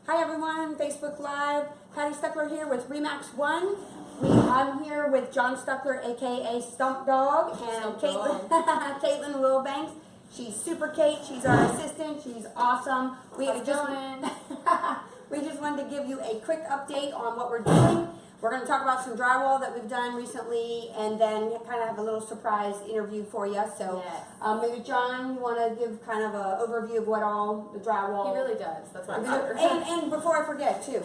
Hi everyone, Facebook Live. Patty Stueckler here with Remax One. I'm here with John Stueckler, aka Stump Dog, and Caitlin Wilbanks. She's Super Kate. She's our assistant. She's awesome. We just wanted to give you a quick update on what we're doing. We're going to talk about some drywall that we've done recently, and then kind of have a little surprise interview for you. So maybe John, you want to give kind of an overview of what all the drywall. He really does. That's why I'm here. And before I forget too,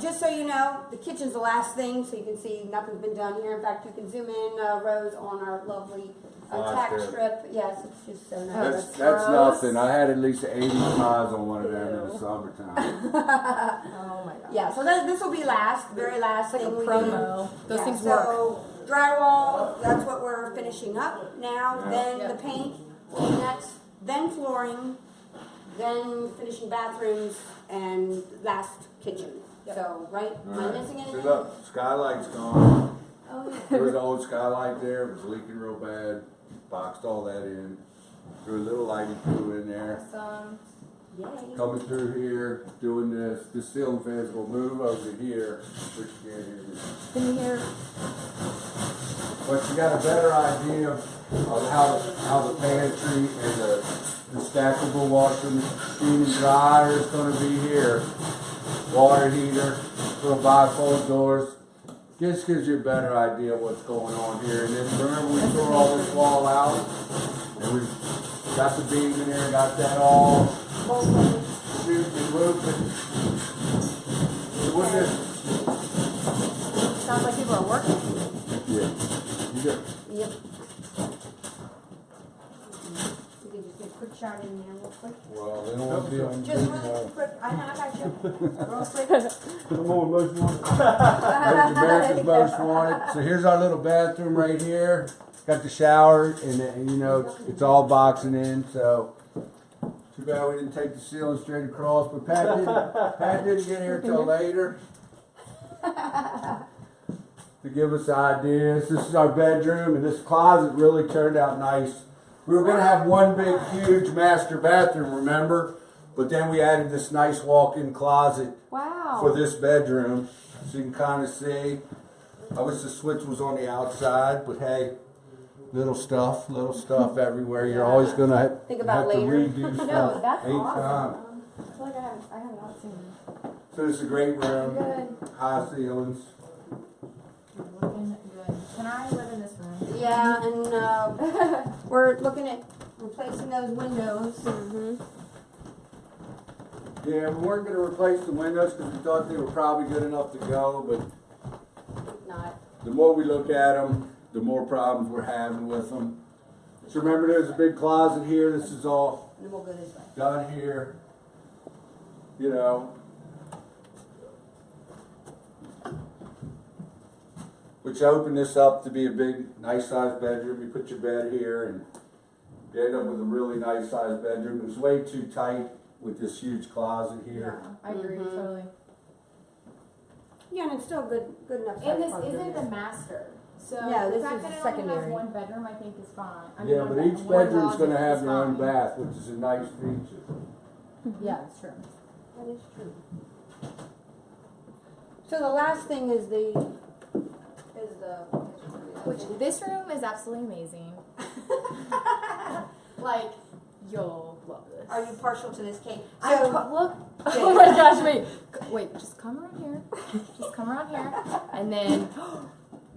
just so you know, the kitchen's the last thing, so you can see nothing's been done here. In fact, you can zoom in, Rose, on our lovely tack strip. Yes, it's just so nice. That's nothing. I had at least 80 pies on one of them in the summertime. Oh my god. Yeah, so this will be very last It's like thing a we promo. do. Those things so drywall, that's what we're finishing up now. Then the paint will be next. Then flooring. Then finishing bathrooms and last kitchen. So, right? Am I missing anything? So look, skylight's gone. Oh, yeah. There was an old skylight there. It was leaking real bad. Boxed all that in. Threw a little lighting through in there. Awesome. Yay. Coming through here, doing this. This ceiling fans will move over here, which you can't hear me. Can you hear? But you got a better idea of how the pantry and the stackable washer machine and dryer is going to be here. Water heater, little bifold doors. Just gives you a better idea of what's going on here. And then remember we tore all this wall out and we got the beam in there, got that all shooting and moving. Sounds like people are working. Yeah. You good? Yep. You can just get a quick shot in there real quick. Well, they don't want to be on Just really quick. I got you. Real quick. Come on, most wanted. America's most wanted. So here's our little bathroom right here. Got the shower, and you know it's all boxing in. So too bad we didn't take the ceiling straight across. But Pat didn't get here till later to give us ideas. This is our bedroom, and this closet really turned out nice. We were going to have one big, huge master bathroom, remember? But then we added this nice walk-in closet for this bedroom, so you can kind of see. I wish the switch was on the outside, but hey, little stuff everywhere. You're always going to have to redo stuff. No, that's 8 awesome. times. I feel like I have not seen it. So this is a great room. Good. High ceilings. Looking good. Can I live in this room? Yeah, and we're looking at replacing those windows. Yeah, we weren't going to replace the windows because we thought they were probably good enough to go, but Not. the more we look at them, the more problems we're having with them. So remember, there's a big closet here. This is all And we'll go this way. done here. You know. Which opened this up to be a big, nice sized bedroom. You put your bed here and you end up with a really nice sized bedroom. It's way too tight with this huge closet here. Yeah, I agree totally. Yeah, and it's still good enough. And this isn't the master. So No, the this fact is that it secondary. only has one bedroom, I think is fine. I mean, Yeah, one but each one bedroom's going to closet have is their own fine. bath, which is a nice feature. Yeah, it's true. That is true. So the last thing is Which this room is absolutely amazing. Like, you'll love this. Are you partial to this cake? Look. Oh my gosh, wait, just come around here. Just come around here. And then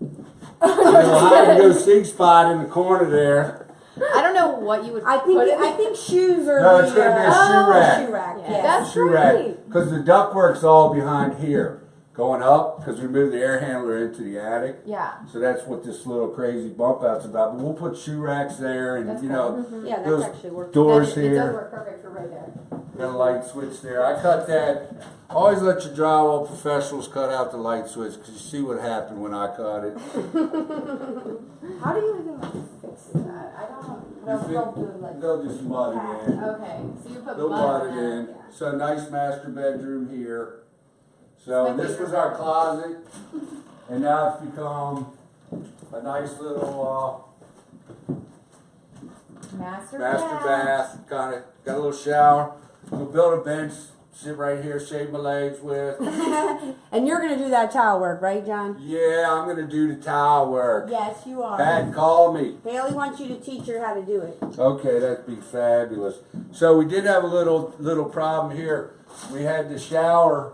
You'll hide and go seek spot in the corner there. I don't know what you would I think shoes are No, it's going to be a shoe rack. shoe rack. Yeah. Yeah. That's Shoe rack. Because the ductwork's all behind here. Going up, because we moved the air handler into the attic. Yeah. So that's what this little crazy bump out's about. But we'll put shoe racks there and, That's you know, Yeah, those that's actually working. doors It does here. work perfect for right there. Got a light switch there. I cut that. Always let your drywall professionals cut out the light switch because you see what happened when I cut it. How do you even fix that? I don't. They'll just mud it in. Okay, so you put They'll butter mud it in. in. So nice master bedroom here. So this was our closet, and now it's become a nice little Master bath. Kind of got a little shower. We'll build a bench sit right here, shave my legs with. And you're gonna do that tile work, right, John? Yeah, I'm gonna do the tile work. Yes, you are. Pat, call me. Haley wants you to teach her how to do it. Okay, that'd be fabulous. So we did have a little problem here. We had the shower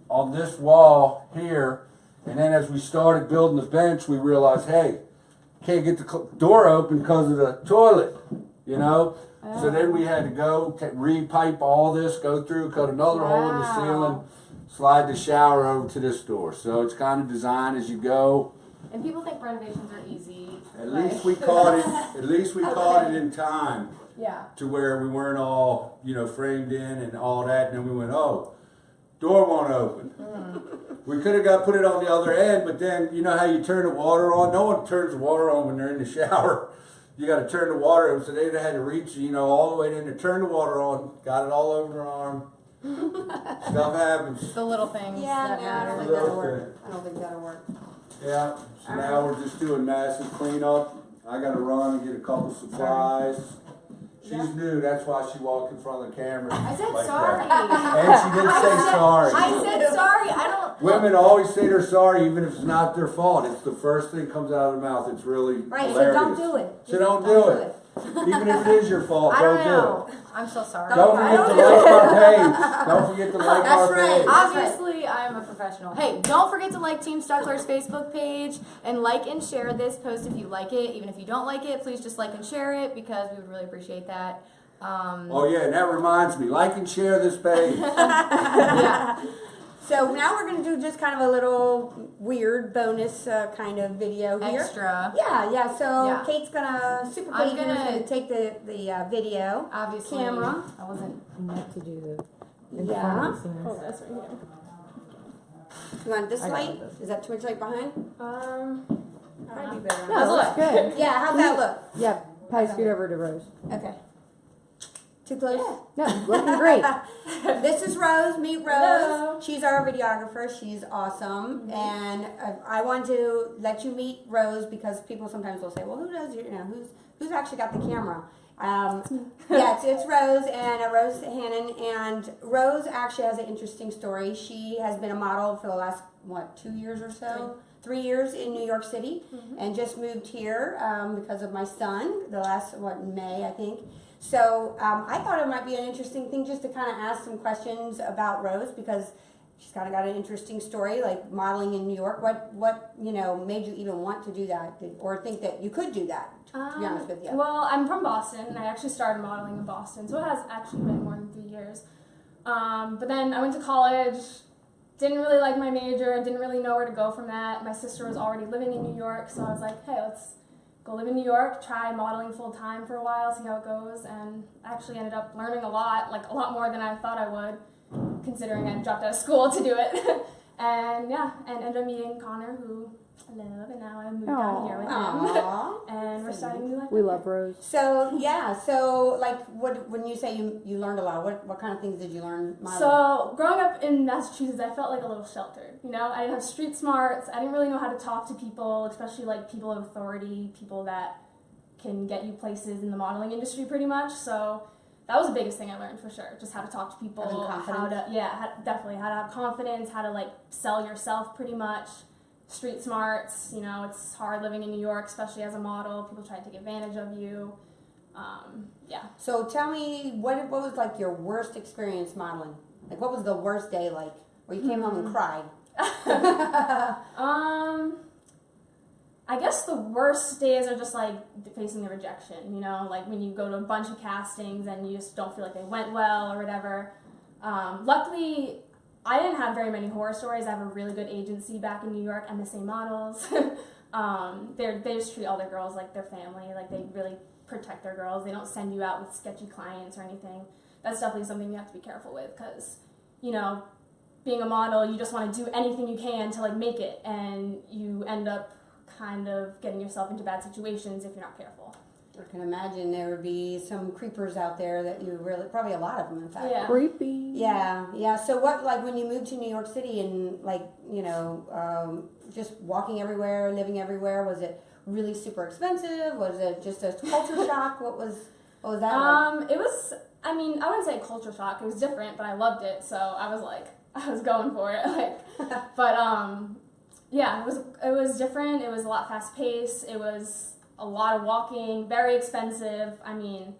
on this wall here, and then as we started building the bench, we realized, hey, can't get the door open because of the toilet, you know? So then we had to go re-pipe all this, go through, cut another hole in the ceiling, slide the shower over to this door. So it's kind of designed as you go. And people think renovations are easy. At least we caught it. At least we caught it in time. Yeah. To where we weren't all, framed in and all that, and then we went, oh, door won't open. We could have put it on the other end, but then you know how you turn the water on? No one turns the water on when they're in the shower. You got to turn the water on, so they had to reach, all the way in to turn the water on. Got it all over their arm. Stuff happens. The little things Yeah, that no, I don't matter. think that'll work. I don't think that'll work. Yeah, so now we're just doing massive cleanup. I got to run and get a couple supplies. She's new, that's why she walked in front of the camera. I said like sorry. that. And she did say sorry. I said sorry. I don't. Women always say they're sorry even if it's not their fault. It's the first thing that comes out of their mouth. It's really Right, hilarious. so don't do it. So don't do it. Even if it is your fault, I don't don't do know. it. I'm so sorry. Don't forget to like our page. Don't forget to like That's our right. page. Obviously, I'm a professional. Hey, don't forget to like Team Stueckler's Facebook page and like and share this post if you like it. Even if you don't like it, please just like and share it because we would really appreciate that. Oh yeah, and that reminds me, like and share this page. Yeah. So now we're going to do just kind of a little weird bonus kind of video here. Extra. Yeah. So Yeah. Kate's gonna, Super I'm Kate is gonna- gonna take the video. Obviously, Camera. I wasn't meant to do the. Yeah. Oh, that's right here. You want this I got light? this. Is that too much light behind? Probably be better. No, it looks good. Yeah, how's that look? Yeah, probably scoot over to Rose. Okay. Too close? No, looking great. This is Rose. Meet Rose. Hello. She's our videographer. She's awesome. And I want to let you meet Rose because people sometimes will say, well, who does who's actually got the camera? Yeah, it's Rose and Rose Hannon. And Rose actually has an interesting story. She has been a model for the last, 2 years or so? 3 years in New York City and just moved here because of my son, the last, May, I think. So I thought it might be an interesting thing just to kind of ask some questions about Rose because she's kind of got an interesting story, like modeling in New York. What made you even want to do that or think that you could do that, to be honest with you? Well, I'm from Boston, and I actually started modeling in Boston, so it has actually been more than 3 years. But then I went to college, didn't really like my major, didn't really know where to go from that. My sister was already living in New York, so I was like, hey, let's go live in New York, try modeling full time for a while, see how it goes, and I actually ended up learning a lot more than I thought I would, considering I dropped out of school to do it. And ended up meeting Connor, who I love, and now I moved down here with him. Aww. And we're starting a new life. We love Rose. So when you say you learned a lot, what kind of things did you learn modeling? So growing up in Massachusetts, I felt like a little sheltered. I didn't have street smarts. I didn't really know how to talk to people, especially like people of authority, people that can get you places in the modeling industry pretty much. So that was the biggest thing I learned for sure. Just how to talk to people, definitely how to have confidence, how to like sell yourself pretty much. Street smarts, it's hard living in New York, especially as a model. People try to take advantage of you. So tell me, what was like your worst experience modeling? Like, what was the worst day like, where you came home and cried? I guess the worst days are just like facing the rejection, like when you go to a bunch of castings and you just don't feel like they went well or whatever. Luckily, I didn't have very many horror stories. I have a really good agency back in New York, MSA Models. They just treat all their girls like their family, like they really protect their girls. They don't send you out with sketchy clients or anything. That's definitely something you have to be careful with because, being a model, you just want to do anything you can to like make it, and you end up kind of getting yourself into bad situations if you're not careful. I can imagine there would be some creepers out there that you probably a lot of them in fact. Yeah. Creepy. Yeah. So what, like when you moved to New York City and like, just walking everywhere, living everywhere, was it really super expensive? Was it just a culture shock? What was that like? It was I mean, I wouldn't say culture shock. It was different, but I loved it, so I was like, I was going for it. But yeah, it was different. It was a lot fast paced. It was a lot of walking, very expensive. I mean,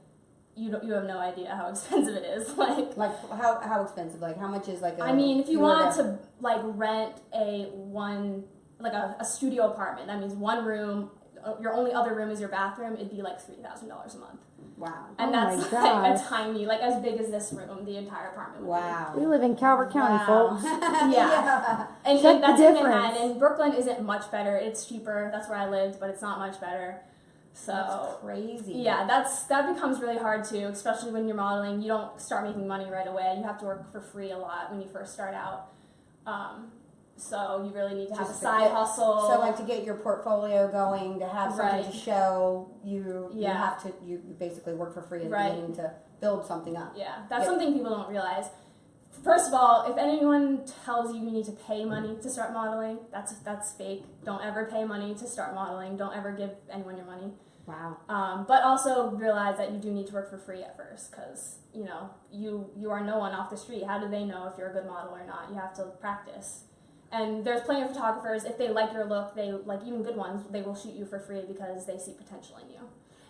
you have no idea how expensive it is. Like how expensive? Like how much is like a? I mean, if you wanted to like rent a studio apartment, that means one room. Your only other room is your bathroom. It'd be like $3,000 a month. Wow. And Oh that's my like a gosh. tiny, like as big as this room, the entire apartment would Wow. We live in Calvert County, folks. be. Yeah. And Check that's the in difference. Manhattan. Brooklyn isn't much better. It's cheaper. That's where I lived, but it's not much better. So That's crazy. yeah, that becomes really hard too, especially when you're modeling. You don't start making money right away. You have to work for free a lot when you first start out. So you really need to have Just a to side get- hustle. So like to get your portfolio going, to have something to Right. show, you Yeah. have to you basically work for free at the Right. beginning to build something up. Yeah, that's Yep. something people don't realize. First of all, if anyone tells you you need to pay money to start modeling, that's fake. Don't ever pay money to start modeling. Don't ever give anyone your money. Wow. But also realize that you do need to work for free at first, because you are no one off the street. How do they know if you're a good model or not? You have to practice. And there's plenty of photographers, if they like your look, they like even good ones, they will shoot you for free because they see potential in you.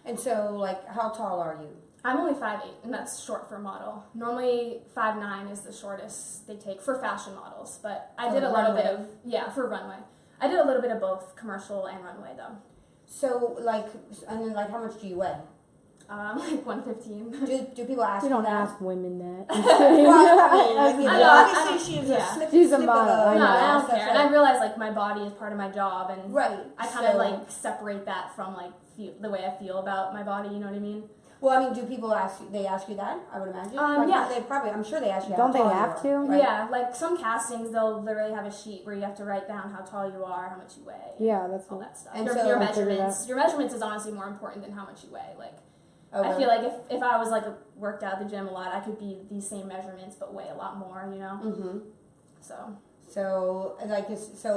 And so like how tall are you? I'm only 5'8", and that's short for a model. Normally 5'9" is the shortest they take for fashion models, but I For did a little bit runway? of, for runway. I did a little bit of both commercial and runway though. So like and then like how much do you weigh? Like 115. Do people ask We you don't that? ask women that. Well, I mean, I know, obviously she's yeah. a slip, She's a slip model, of I No, know. I don't so care. it's And I like- realize like my body is part of my job, and right. I kind of so- like separate that from like the way I feel about my body. You know what I mean? Well, I mean, do people ask you? They ask you that? I would imagine. Yeah. They probably. I'm sure they ask you. Don't how they tall you have are, to? right? Yeah, like some castings, they'll literally have a sheet where you have to write down how tall you are, how much you weigh, Yeah, that's all what. that stuff. And Your, so- your I figured measurements. Your measurements is honestly more important than how much you weigh. Like Oh, I really? feel like if I was like worked out at the gym a lot, I could be these same measurements but weigh a lot more. You know. Mm-hmm. So So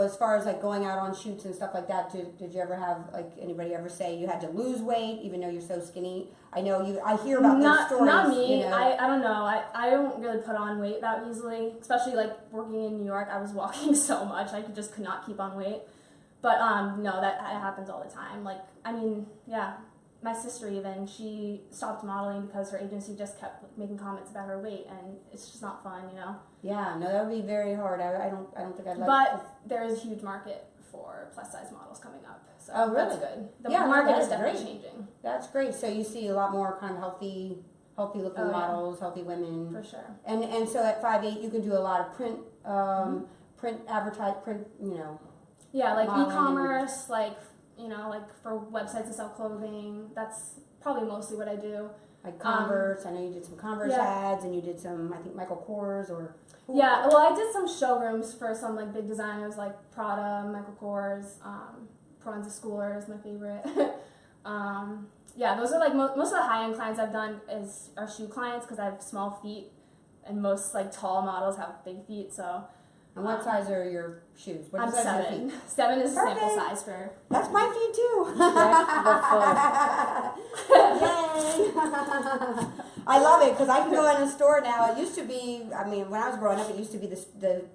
as far as like going out on shoots and stuff like that, did you ever have like anybody ever say you had to lose weight even though you're so skinny? I know you. I hear about those stories. Not me. You know? I don't know. I don't really put on weight that easily. Especially like working in New York, I was walking so much I could not keep on weight. But no, that happens all the time. Like I mean, yeah. My sister even, she stopped modeling because her agency just kept making comments about her weight, and it's just not fun, you know. Yeah, no, that would be very hard. I don't think I'd like. But there is a huge market for plus size models coming up, so Oh, really? that's good. The Yeah, no, market that's is definitely great. changing That's great. So you see a lot more kind of healthy looking Oh, yeah. models, healthy women, for sure. and so at 5'8" you can do a lot of print, print print. Yeah, like Modeling. e-commerce, like like for websites to sell clothing. That's probably mostly what I do. Like Converse, I know you did some Converse yeah. ads, and you did some, I think, Michael Kors or. Yeah, well, I did some showrooms for some like big designers like Prada, Michael Kors, Pranza Schooler is my favorite. Yeah, those are like most of the high end clients I've done are shoe clients because I have small feet, and most like tall models have big feet. So And what size are your shoes? What I'm size are your 7. feet? 7 is a sample Perfect. size for. That's my feet too. Yay! I love it because I can go in a store now. It used to be, I mean, when I was growing up, it used to be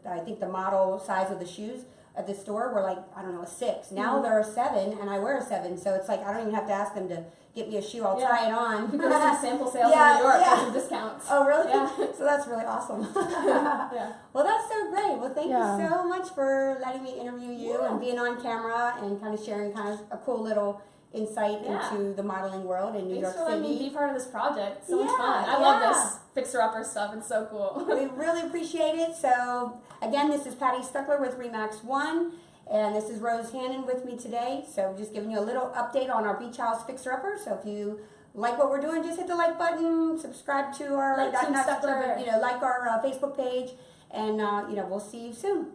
I think the model size of the shoes at the store were like, I don't know, a 6. Now they're a 7, and I wear a 7, so it's like I don't even have to ask them to get me a shoe. I'll try it on. You can go to sample sales Yeah, in New York yeah. for some discounts. Oh, really? Yeah. So that's really awesome. Yeah. Well, that's so great. Well, thank Yeah. you so much for letting me interview you and being on camera and kind of sharing kind of a cool little insight Yeah. into the modeling world in New Thanks York for letting me City. be part of this project. So much Yeah, fun. I love yeah. this fixer-upper stuff. It's so cool. We really appreciate it. So, again, this is Patty Stueckler with Remax One, and this is Rose Hannon with me today. So, just giving you a little update on our Beach House fixer-upper. So, if you like what we're doing, just hit the like button, subscribe to our Like Team Stueckler. like our Facebook page, and we'll see you soon.